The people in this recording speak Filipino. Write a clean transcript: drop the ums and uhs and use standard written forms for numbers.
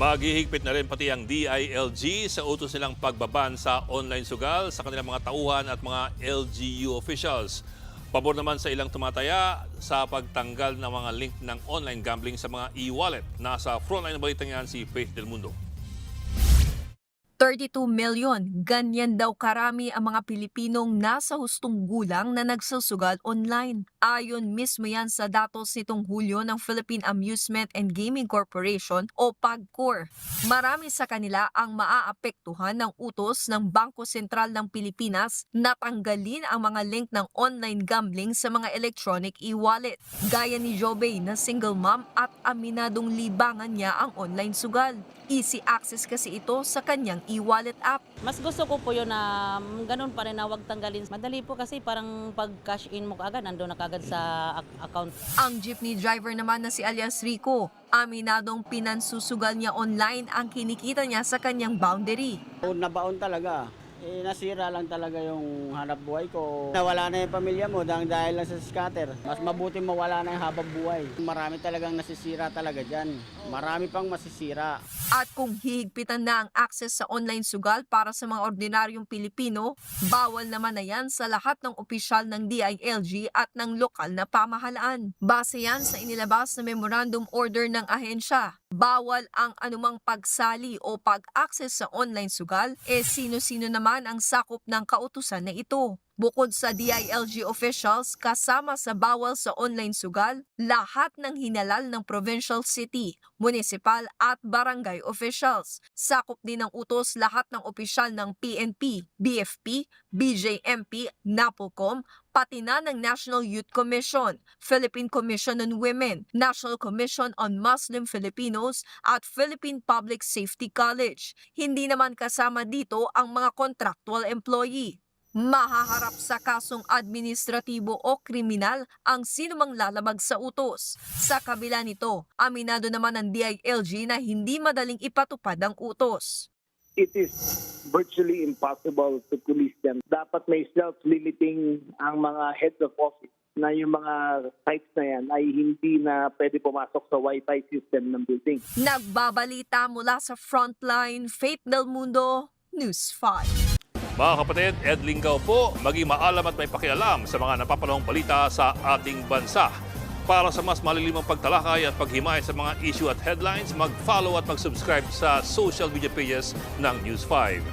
Maghihigpit na rin pati ang DILG sa utos nilang pagbaban sa online sugal sa kanilang mga tauhan at mga LGU officials. Pabor naman sa ilang tumataya sa pagtanggal ng mga link ng online gambling sa mga e-wallet. Nasa frontline ng balitang yan si Faith Del Mundo. 32 million, ganyan daw karami ang mga Pilipinong nasa hustong gulang na nagsusugal online. Ayon mismo yan sa datos nitong Hulyo ng Philippine Amusement and Gaming Corporation o PAGCOR. Marami sa kanila ang maaapektuhan ng utos ng Bangko Sentral ng Pilipinas na tanggalin ang mga link ng online gambling sa mga electronic e-wallet. Gaya ni Jobey na single mom at aminadong libangan niya ang online sugal. Easy access kasi ito sa kanyang e-wallet app. Mas gusto ko po yun na ganun pa rin na huwag tanggalin. Madali po kasi parang pag cash in mo kaagad, nandun na kaagad sa account. Ang jeepney driver naman na si alias Rico, aminadong pinansusugal niya online ang kinikita niya sa kanyang boundary. Baon na baon talaga. Nasira lang talaga yung hanap buhay ko. Nawala na yung pamilya mo dahil lang sa scatter. Mas mabuti mawala na yung habang buhay. Marami talagang nasisira talaga dyan. Marami pang masisira. At kung hihigpitan na ang access sa online sugal para sa mga ordinaryong Pilipino, bawal naman na yan sa lahat ng opisyal ng DILG at ng lokal na pamahalaan. Base yan sa inilabas na memorandum order ng ahensya. Bawal ang anumang pagsali o pag-access sa online sugal, sino-sino naman ang sakop ng kautusan na ito. Bukod sa DILG officials, kasama sa bawal sa online sugal, lahat ng hinalal ng provincial city, municipal at barangay officials. Sakop din ng utos lahat ng opisyal ng PNP, BFP, BJMP, NAPOLCOM, pati na ng National Youth Commission, Philippine Commission on Women, National Commission on Muslim Filipinos at Philippine Public Safety College. Hindi naman kasama dito ang mga contractual employee. Mahaharap sa kasong administratibo o kriminal ang sinumang lalabag sa utos. Sa kabila nito, aminado naman ng DILG na hindi madaling ipatupad ang utos. It is virtually impossible to police them. Dapat may self-limiting ang mga heads of office na yung mga sites na yan ay hindi na pwede pumasok sa Wi-Fi system ng building. Nagbabalita mula sa Frontline, Faith Del Mundo, News 5. Mga kapatid, Ed Lingaw po, maging maalam at may pakialam sa mga napapanahong balita sa ating bansa. Para sa mas malilimang pagtalakay at paghimay sa mga issue at headlines, mag-follow at mag-subscribe sa social media pages ng News 5.